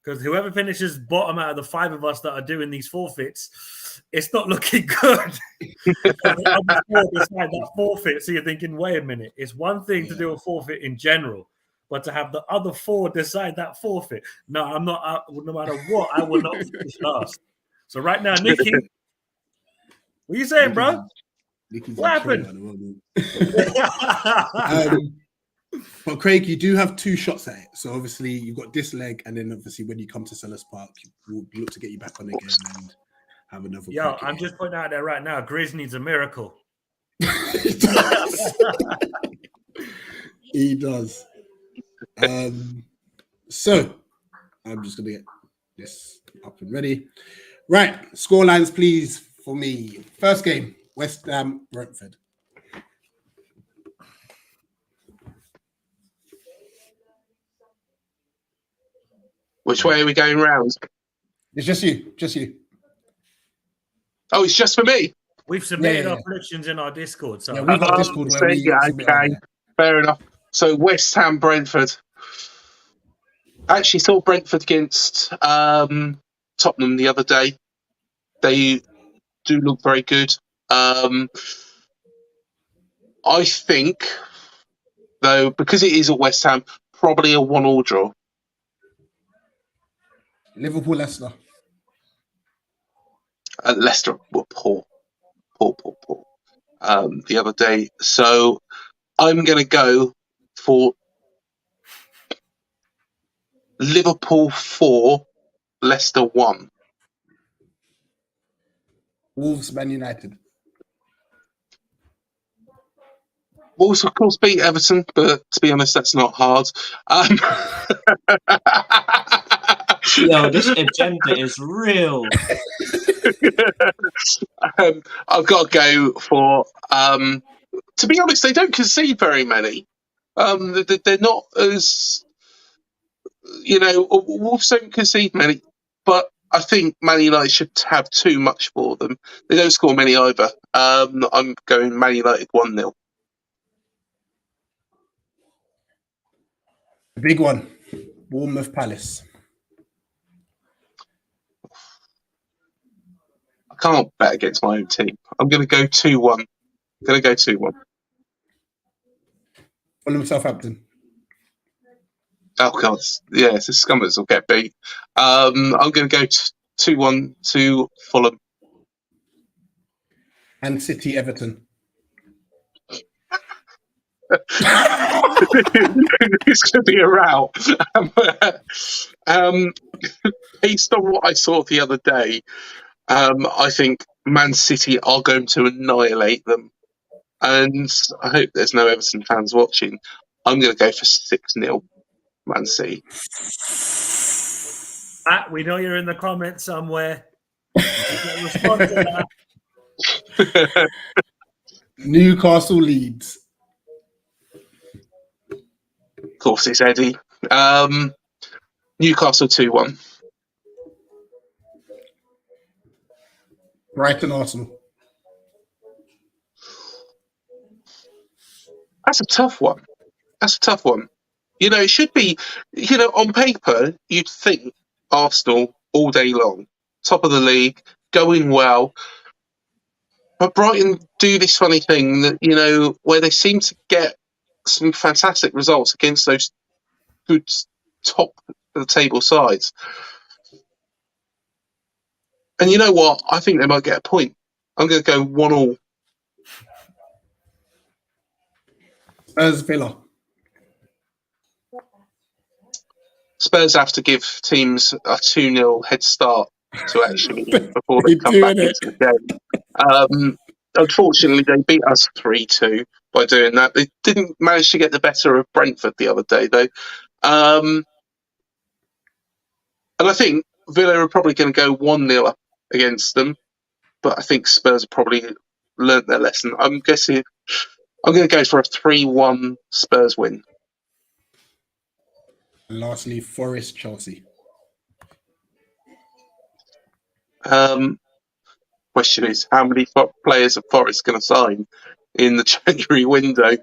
D: because whoever finishes bottom out of the 5 of us that are doing these forfeits, it's not looking good. Decide that forfeit, so you're thinking, wait a minute, it's one thing to do a forfeit in general, but to have the other 4 decide that forfeit. No, I'm not. No matter what, I will not finish last. So right now, Nicky, what are you saying, bro? What happened?
B: But Craig, you do have 2 shots at it. So obviously you've got this leg, and then obviously when you come to Sellers Park, we'll look to get you back on again and have another.
D: Yo, I'm just putting out there right now. Grizz needs a miracle.
B: He does. So I'm just gonna get this up and ready. Right, score lines, please, for me. First game, West Ham, Brentford.
E: Which way are we going round?
B: It's just you. Just you.
E: Oh, it's just for me.
D: We've submitted our predictions in our Discord. So
B: we've got Discord where we
E: okay, fair enough. So West Ham, Brentford. I actually saw Brentford against Tottenham the other day. They do look very good. I think, though, because it is at West Ham, probably a 1-1 draw.
B: Liverpool, Leicester.
E: Leicester were poor the other day. So I'm going to go for Liverpool 4, Leicester 1.
B: Wolves, Man United.
E: Wolves, of course, beat Everton, but to be honest, that's not hard.
C: Yo, this agenda is real.
E: I've got to go for. To be honest, they don't concede very many. They're not as. Wolves don't concede many, but I think Man United should have too much for them. They don't score many either. I'm going Man United 1-0.
B: Big one. Bournemouth, Palace.
E: can't bet against my own team. I'm going to go 2-1. Going to go 2-1.
B: Fulham Southampton.
E: Oh God, yeah, the Scummers will get beat. I'm going to go 2-1 to Fulham.
B: And City Everton.
E: It's going to be a row. Based on what I saw the other day, I think Man City are going to annihilate them. And I hope there's no Everton fans watching. I'm going to go for 6-0 Man City.
D: Matt, we know you're in the comments somewhere. Respond to that.
B: Newcastle Leeds.
E: Of course, it's Eddie. Newcastle 2-1.
B: Brighton Arsenal.
E: That's a tough one. You know, it should be, on paper, you'd think Arsenal all day long, top of the league, going well. But Brighton do this funny thing that, where they seem to get some fantastic results against those good top of the table sides. And you know what? I think they might get a point. I'm going to go 1-1.
B: Spurs Villa.
E: Spurs have to give teams a 2-0 head start to actually before they come back into the game. Unfortunately, they beat us 3-2 by doing that. They didn't manage to get the better of Brentford the other day, though. And I think Villa are probably going to go 1-0 up against them, but I think Spurs have probably learnt their lesson. I'm guessing I'm going to go for a 3-1 Spurs win.
B: And lastly, Forest Chelsea.
E: Question is, how many players are Forest going to sign in the January window?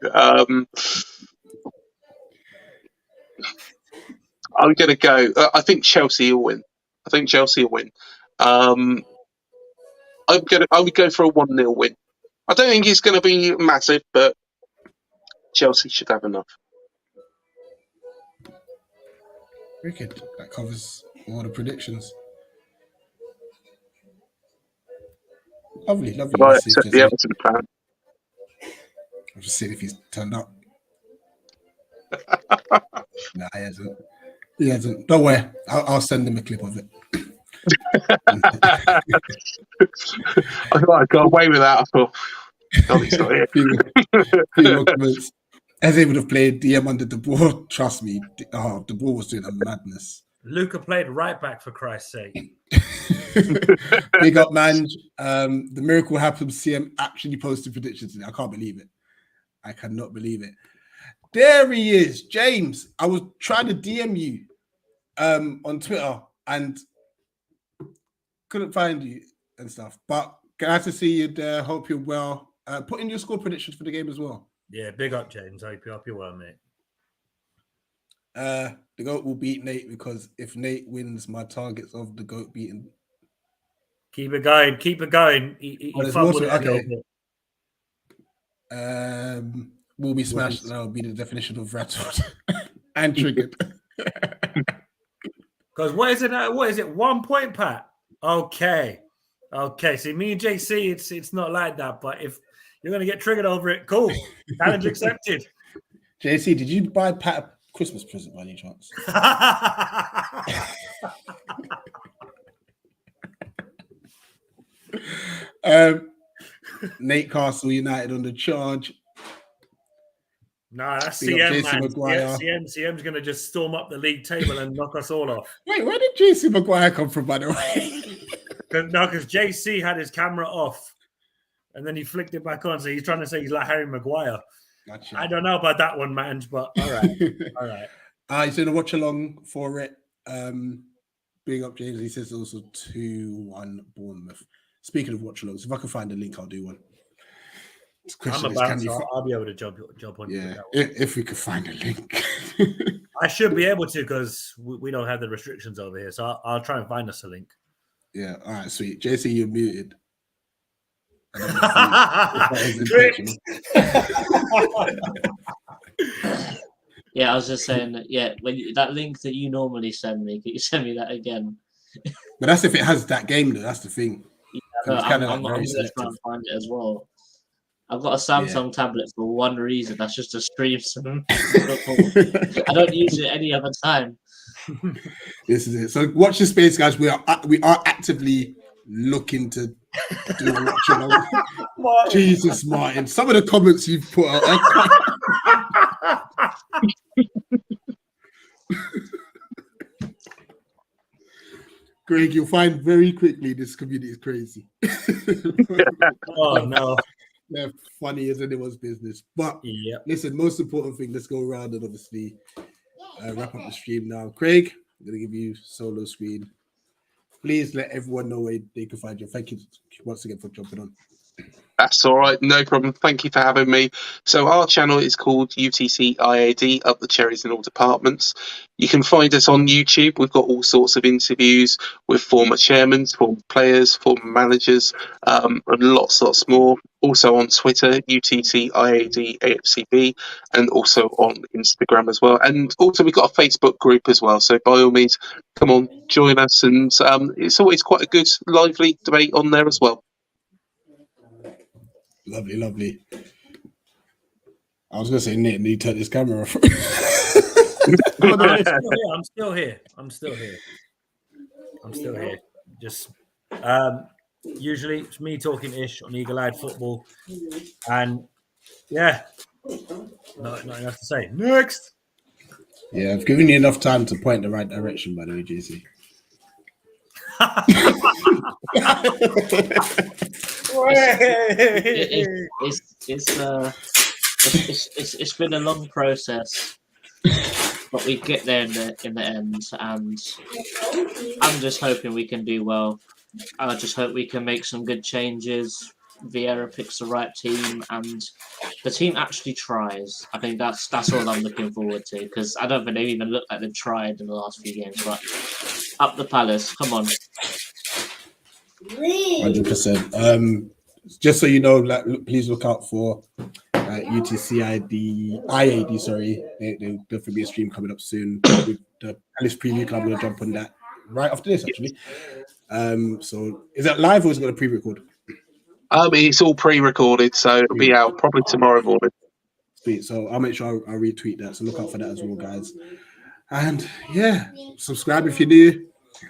E: I'm going to go. I think Chelsea will win. I would go for a 1-0 win. I don't think it's going to be massive, but Chelsea should have enough.
B: Wicked. That covers all the predictions. Lovely.
E: Right, except the Everton fan.
B: I'm just seeing if he's turned up. Nah, he hasn't. Don't worry. I'll send him a clip of it.
E: I thought I got away with that. I thought, no, he's not here.
B: People comments. As they would have played DM under the ball, trust me, the ball was doing a madness.
D: Luca played right back, for Christ's sake.
B: Big up, man. The miracle happened. CM actually posted predictions today. I can't believe it. I cannot believe it. There he is, James. I was trying to DM you on Twitter and couldn't find you and stuff. But glad to see you there. Hope you're well. Put in your score predictions for the game as well.
D: Yeah, big up, James. Hope you're well, mate.
B: The GOAT will beat Nate because if Nate wins, my targets of the GOAT beating.
D: Keep it going. He fumbled it a little bit.
B: Will be smashed. And that'll be the definition of rattled and triggered.
D: Because what is it? 1 point, Pat? Okay. See, me and JC, it's not like that. But if you're going to get triggered over it, cool. Challenge accepted.
B: JC, did you buy Pat a Christmas present by any chance? Nate Castle United on the charge.
D: Nah, that's
B: Big
D: CM,
B: up
D: man.
B: Maguire.
D: CM's going to just storm up the league table and knock us all off.
B: Wait, where did JC Maguire come from, by the way?
D: Because JC had his camera off and then he flicked it back on. So he's trying to say he's like Harry Maguire. Gotcha. I don't know about that one, man, but all right.
B: He's doing a watch along for it. Big up, James. He says also 2-1 Bournemouth. Speaking of watch alongs, if I can find a link, I'll do one.
D: I'm a bouncer. I'll be able to jump on.
B: Yeah, if we could find a link.
D: I should be able to because we don't have the restrictions over here. So I'll try and find us a link.
B: Yeah, all right, sweet. JC, you're muted.
C: Yeah, I was just saying that. Yeah, that link that you normally send me, can you send me that again?
B: But that's if it has that game, though. That's the thing.
C: Yeah, no, I'm going to try and find it as well. I've got a Samsung tablet for one reason. That's just to stream some football. I don't use it any other time.
B: This is it. So watch the space, guys. We are actively looking to do a watch along. Jesus, Martin. Some of the comments you've put out. Greg, you'll find very quickly this community is crazy.
D: Oh no.
B: They're funny as anyone's business. But listen, most important thing, let's go around and obviously wrap up the stream now. Craig, I'm going to give you solo screen. Please let everyone know where they can find you. Thank you once again for jumping on.
E: That's all right, no problem. Thank you for having me. So our channel is called UTC IAD, Up the Cherries in All Departments. You can find us on YouTube. We've got all sorts of interviews with former chairmen, former players, former managers, and lots more. Also on Twitter, UTC IAD AFCB, and also on Instagram as well. And also we've got a Facebook group as well. So by all means, come on, join us. And it's always quite a good, lively debate on there as well.
B: Lovely. I was going to say, Nick, need to turn this camera off.
D: I'm still here. Just usually it's me talking ish on Eagle Eyed Football, and not enough to say. Next.
B: Yeah, I've given you enough time to point the right direction, by the way, JC.
C: It's been a long process, but we get there in the end, and I'm just hoping we can do well. I just hope we can make some good changes. Vieira picks the right team, and the team actually tries. I think that's all I'm looking forward to, because I don't think they even look like they've tried in the last few games. But up the Palace, come on.
B: 100%. Just so you know, please look out for UTC IAD. Sorry, there'll definitely be a stream coming up soon with the Palace preview. I'm going to jump on that right after this, actually. So is that live or is it going to pre-record?
E: It's all pre-recorded, so it'll be out probably tomorrow morning.
B: Sweet. So I'll make sure I'll retweet that. So look out for that as well, guys. And subscribe if you're new.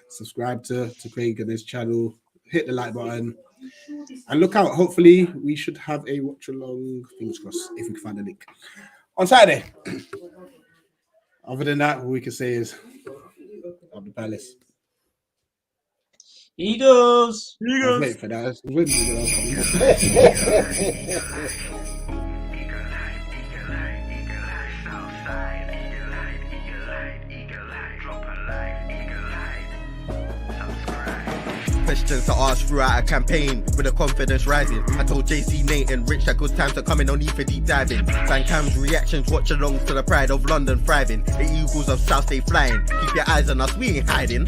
B: Subscribe to Craig and his channel. Hit the like button. And look out. Hopefully, we should have a watch along. Fingers crossed if we can find a link on Saturday. Other than that, what we can say is up the Palace.
C: Eagles!
B: Wait for that.
A: Questions to ask throughout a campaign with the confidence rising. I told JC, Nate and Rich that good times are coming, no need for deep diving. Van Cam's reactions, watch along to the pride of London thriving. The Eagles of South stay flying. Keep your eyes on us, we ain't hiding.